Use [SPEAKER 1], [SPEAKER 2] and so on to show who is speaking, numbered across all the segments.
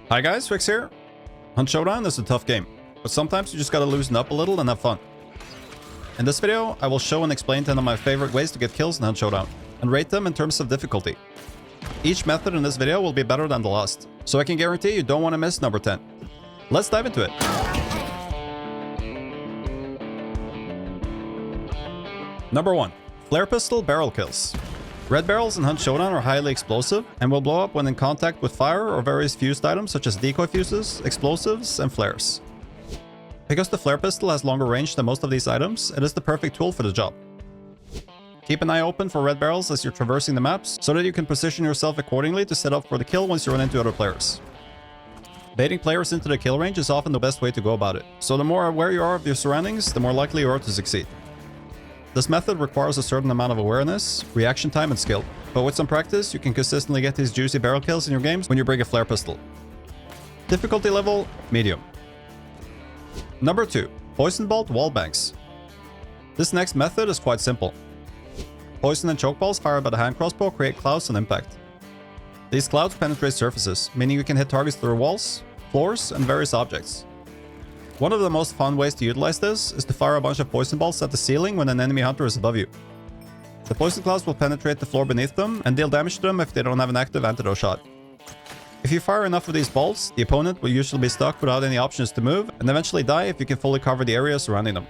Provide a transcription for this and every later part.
[SPEAKER 1] Hi guys, Rix here. Hunt Showdown is a tough game, but sometimes you just gotta loosen up a little and have fun. In this video, I will show and explain 10 of my favorite ways to get kills in Hunt Showdown, and rate them in terms of difficulty. Each method in this video will be better than the last, so I can guarantee you don't want to miss number 10. Let's dive into it. Number 1. Flare Pistol Barrel Kills. Red barrels in Hunt Showdown are highly explosive and will blow up when in contact with fire or various fused items such as decoy fuses, explosives, and flares. Because the flare pistol has longer range than most of these items, it is the perfect tool for the job. Keep an eye open for red barrels as you're traversing the maps so that you can position yourself accordingly to set up for the kill once you run into other players. Baiting players into the kill range is often the best way to go about it, so the more aware you are of your surroundings, the more likely you are to succeed. This method requires a certain amount of awareness, reaction time, and skill, but with some practice, you can consistently get these juicy barrel kills in your games when you bring a flare pistol. Difficulty level, medium. Number 2. Poison Bolt Wallbangs. This next method is quite simple. Poison and choke balls fired by the hand crossbow create clouds on impact. These clouds penetrate surfaces, meaning you can hit targets through walls, floors, and various objects. One of the most fun ways to utilize this is to fire a bunch of poison balls at the ceiling when an enemy hunter is above you. The poison clouds will penetrate the floor beneath them and deal damage to them if they don't have an active antidote shot. If you fire enough of these bolts, the opponent will usually be stuck without any options to move and eventually die if you can fully cover the area surrounding them.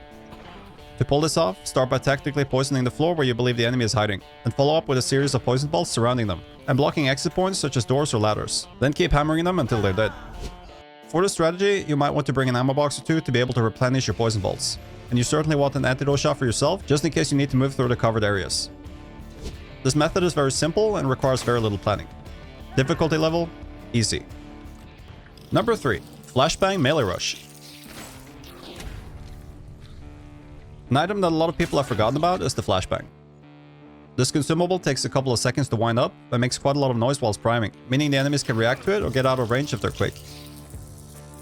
[SPEAKER 1] To pull this off, start by tactically poisoning the floor where you believe the enemy is hiding, and follow up with a series of poison balls surrounding them, and blocking exit points such as doors or ladders. Then keep hammering them until they're dead. For this strategy, you might want to bring an ammo box or two to be able to replenish your poison bolts, and you certainly want an antidote shot for yourself just in case you need to move through the covered areas. This method is very simple and requires very little planning. Difficulty level, easy. Number 3. Flashbang Melee Rush. An item that a lot of people have forgotten about is the flashbang. This consumable takes a couple of seconds to wind up and makes quite a lot of noise whilst priming, meaning the enemies can react to it or get out of range if they're quick.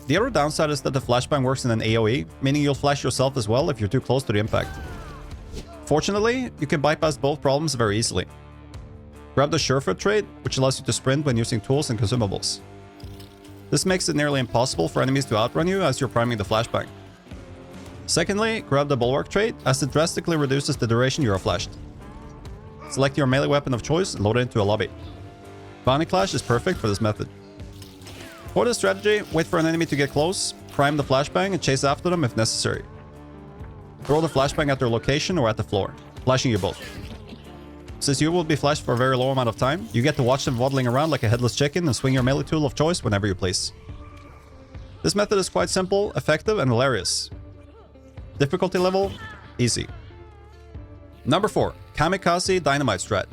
[SPEAKER 1] The other downside is that the flashbang works in an AoE, meaning you'll flash yourself as well if you're too close to the impact. Fortunately, you can bypass both problems very easily. Grab the Surefoot trait, which allows you to sprint when using tools and consumables. This makes it nearly impossible for enemies to outrun you as you're priming the flashbang. Secondly, grab the Bulwark trait, as it drastically reduces the duration you are flashed. Select your melee weapon of choice and load it into a lobby. Bounty Clash is perfect for this method. For this strategy, wait for an enemy to get close, prime the flashbang, and chase after them if necessary. Throw the flashbang at their location or at the floor, flashing you both. Since you will be flashed for a very low amount of time, you get to watch them waddling around like a headless chicken and swing your melee tool of choice whenever you please. This method is quite simple, effective, and hilarious. Difficulty level, easy. Number 4. Kamikaze Dynamite Strat.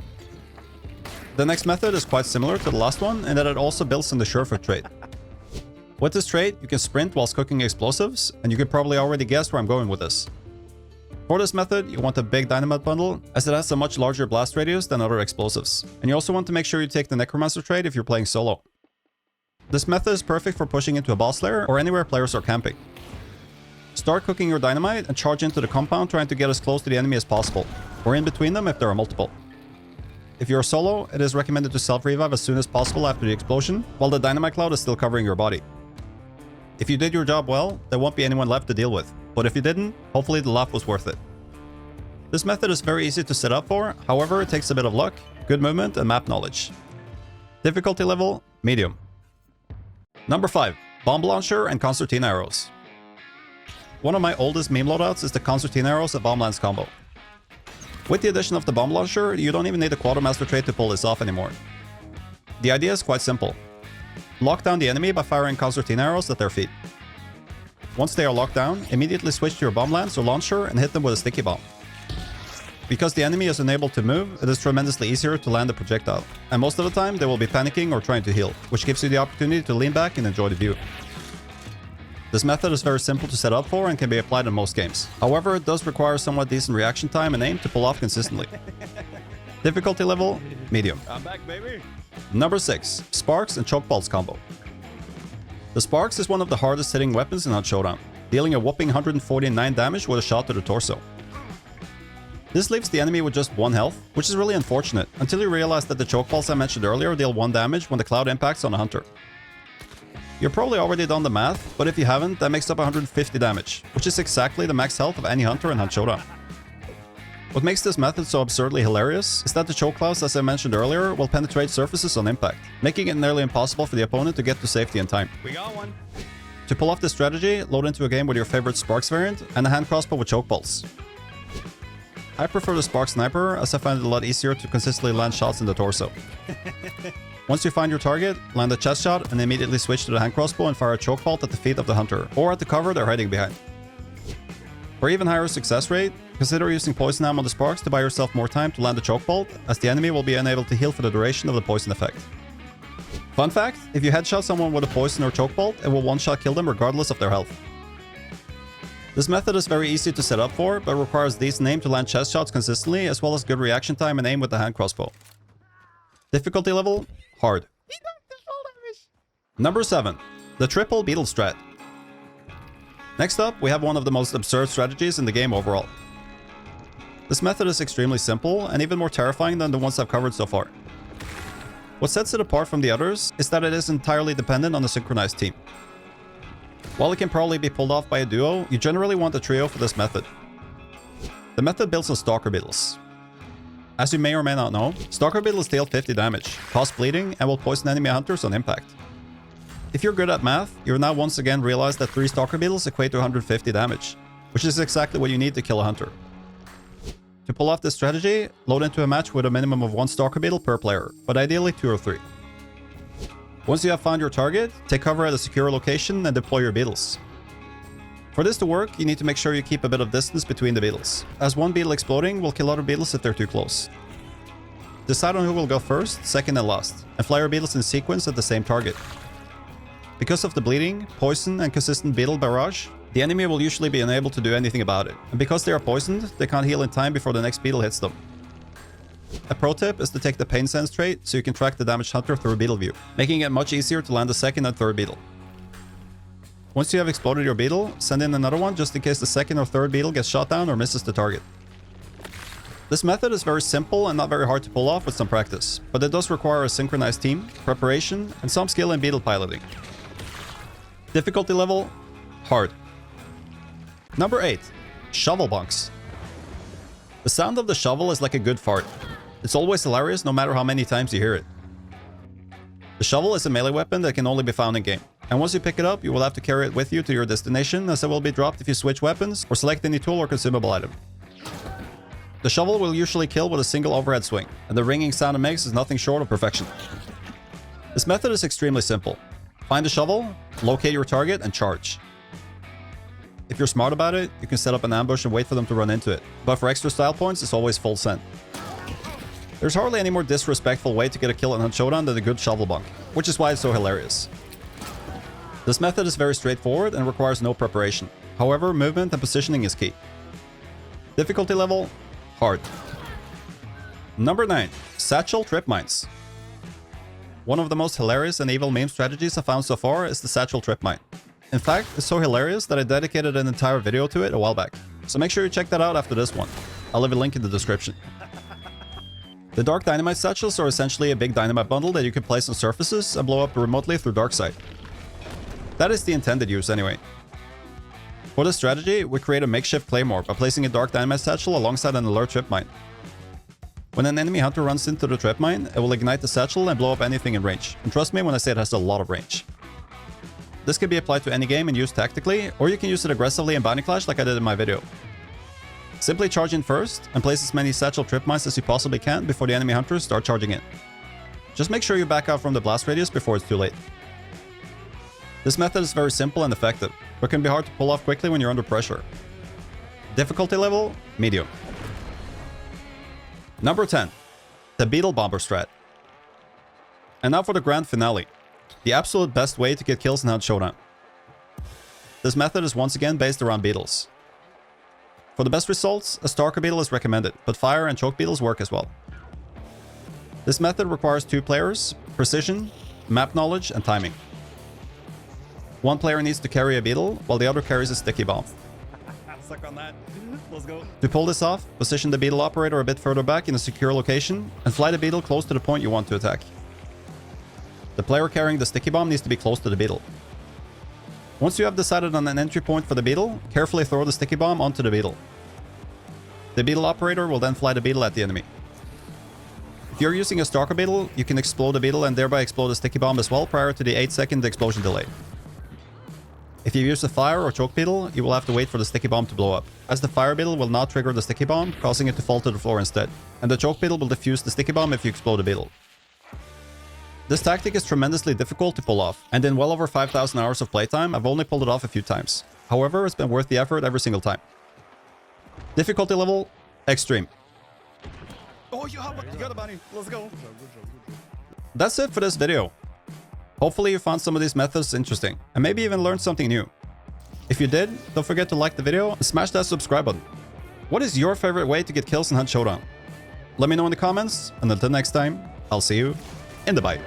[SPEAKER 1] The next method is quite similar to the last one in that it also builds on the Surefoot trait. With this trait, you can sprint whilst cooking explosives, and you can probably already guess where I'm going with this. For this method, you want a big dynamite bundle, as it has a much larger blast radius than other explosives, and you also want to make sure you take the Necromancer trait if you're playing solo. This method is perfect for pushing into a boss lair or anywhere players are camping. Start cooking your dynamite and charge into the compound trying to get as close to the enemy as possible, or in between them if there are multiple. If you're solo, it is recommended to self-revive as soon as possible after the explosion, while the dynamite cloud is still covering your body. If you did your job well, there won't be anyone left to deal with, but if you didn't, hopefully the laugh was worth it. This method is very easy to set up for, however it takes a bit of luck, good movement, and map knowledge. Difficulty level, medium. Number 5. Bomb Launcher and Concertina Arrows. One of my oldest meme loadouts is the Concertina Arrows and Bomb Lance combo. With the addition of the Bomb Launcher, you don't even need the Quartermaster trait to pull this off anymore. The idea is quite simple. Lock down the enemy by firing Concertina Arrows at their feet. Once they are locked down, immediately switch to your Bomb Lance or Launcher and hit them with a sticky bomb. Because the enemy is unable to move, it is tremendously easier to land the projectile, and most of the time they will be panicking or trying to heal, which gives you the opportunity to lean back and enjoy the view. This method is very simple to set up for and can be applied in most games. However, it does require somewhat decent reaction time and aim to pull off consistently. Difficulty level, medium. I'm back, baby. Number 6. Sparks and Choke Balls combo. The Sparks is one of the hardest hitting weapons in Hunt Showdown, dealing a whopping 149 damage with a shot to the torso. This leaves the enemy with just 1 health, which is really unfortunate, until you realize that the choke balls I mentioned earlier deal 1 damage when the cloud impacts on a hunter. You've probably already done the math, but if you haven't, that makes up 150 damage, which is exactly the max health of any hunter in Hunt Showdown. What makes this method so absurdly hilarious is that the choke claws, as I mentioned earlier, will penetrate surfaces on impact, making it nearly impossible for the opponent to get to safety in time.
[SPEAKER 2] We got one.
[SPEAKER 1] To pull off this strategy, load into a game with your favorite Sparks variant and a hand crossbow with choke bolts. I prefer the Spark Sniper, as I find it a lot easier to consistently land shots in the torso. Once you find your target, land a chest shot and immediately switch to the hand crossbow and fire a choke bolt at the feet of the hunter, or at the cover they're hiding behind. For even higher success rate, consider using poison ammo on the sparks to buy yourself more time to land a choke bolt, as the enemy will be unable to heal for the duration of the poison effect. Fun fact, if you headshot someone with a poison or choke bolt, it will one-shot kill them regardless of their health. This method is very easy to set up for, but requires decent aim to land chest shots consistently, as well as good reaction time and aim with the hand crossbow. Difficulty level, hard. Number 7. The Triple Beetle Strat. Next up, we have one of the most absurd strategies in the game overall. This method is extremely simple, and even more terrifying than the ones I've covered so far. What sets it apart from the others is that it is entirely dependent on a synchronized team. While it can probably be pulled off by a duo, you generally want a trio for this method. The method builds on Stalker Beetles. As you may or may not know, Stalker Beetles deal 50 damage, cause bleeding, and will poison enemy hunters on impact. If you're good at math, you'll now once again realize that 3 Stalker Beetles equate to 150 damage, which is exactly what you need to kill a hunter. To pull off this strategy, load into a match with a minimum of 1 Stalker Beetle per player, but ideally 2 or 3. Once you have found your target, take cover at a secure location and deploy your beetles. For this to work, you need to make sure you keep a bit of distance between the beetles, as one beetle exploding will kill other beetles if they're too close. Decide on who will go first, second and last, and fly your beetles in sequence at the same target. Because of the bleeding, poison, and consistent Beetle Barrage, the enemy will usually be unable to do anything about it, and because they are poisoned, they can't heal in time before the next beetle hits them. A pro tip is to take the Pain Sense trait so you can track the damaged hunter through beetle view, making it much easier to land the second and third beetle. Once you have exploded your beetle, send in another one just in case the second or third beetle gets shot down or misses the target. This method is very simple and not very hard to pull off with some practice, but it does require a synchronized team, preparation, and some skill in beetle piloting. Difficulty level, hard. Number 8. Shovel Bonks. The sound of the shovel is like a good fart. It's always hilarious no matter how many times you hear it. The shovel is a melee weapon that can only be found in-game, and once you pick it up, you will have to carry it with you to your destination, as it will be dropped if you switch weapons or select any tool or consumable item. The shovel will usually kill with a single overhead swing, and the ringing sound it makes is nothing short of perfection. This method is extremely simple. Find the shovel, locate your target, and charge. If you're smart about it, you can set up an ambush and wait for them to run into it, but for extra style points, it's always full send. There's hardly any more disrespectful way to get a kill in Hunt Showdown than a good shovel bonk, which is why it's so hilarious. This method is very straightforward and requires no preparation. However, movement and positioning is key. Difficulty level, hard. Number 9. Satchel Trip Mines. One of the most hilarious and evil meme strategies I've found so far is the Satchel Trip Mine. In fact, it's so hilarious that I dedicated an entire video to it a while back, so make sure you check that out after this one. I'll leave a link in the description. The Dark Dynamite Satchels are essentially a big dynamite bundle that you can place on surfaces and blow up remotely through dark sight. That is the intended use anyway. For this strategy, we create a makeshift claymore by placing a Dark Dynamite Satchel alongside an alert trip mine. When an enemy hunter runs into the trip mine, it will ignite the satchel and blow up anything in range, and trust me when I say it has a lot of range. This can be applied to any game and used tactically, or you can use it aggressively in Bounty Clash like I did in my video. Simply charge in first, and place as many satchel trip mines as you possibly can before the enemy hunters start charging in. Just make sure you back out from the blast radius before it's too late. This method is very simple and effective, but can be hard to pull off quickly when you're under pressure. Difficulty level, medium. Number 10. The Beetle Bomber Strat. And now for the grand finale. The absolute best way to get kills in Hunt Showdown. This method is once again based around beetles. For the best results, a Stalker Beetle is recommended, but Fire and Choke Beetles work as well. This method requires 2 players, precision, map knowledge, and timing. One player needs to carry a beetle, while the other carries a sticky bomb.
[SPEAKER 2] Suck on that. Let's go.
[SPEAKER 1] To pull this off, position the beetle operator a bit further back in a secure location, and fly the beetle close to the point you want to attack. The player carrying the sticky bomb needs to be close to the beetle. Once you have decided on an entry point for the beetle, carefully throw the sticky bomb onto the beetle. The beetle operator will then fly the beetle at the enemy. If you're using a stalker beetle, you can explode the beetle and thereby explode the sticky bomb as well prior to the 8-second explosion delay. If you use a fire or choke beetle, you will have to wait for the sticky bomb to blow up, as the fire beetle will not trigger the sticky bomb, causing it to fall to the floor instead, and the choke beetle will defuse the sticky bomb if you explode the beetle. This tactic is tremendously difficult to pull off, and in well over 5,000 hours of playtime, I've only pulled it off a few times. However, it's been worth the effort every single time. Difficulty level, extreme.
[SPEAKER 2] Oh, you got a bunny. Let's go.
[SPEAKER 1] That's it for this video. Hopefully you found some of these methods interesting, and maybe even learned something new. If you did, don't forget to like the video and smash that subscribe button. What is your favorite way to get kills in Hunt Showdown? Let me know in the comments, and until next time, I'll see you in the bite.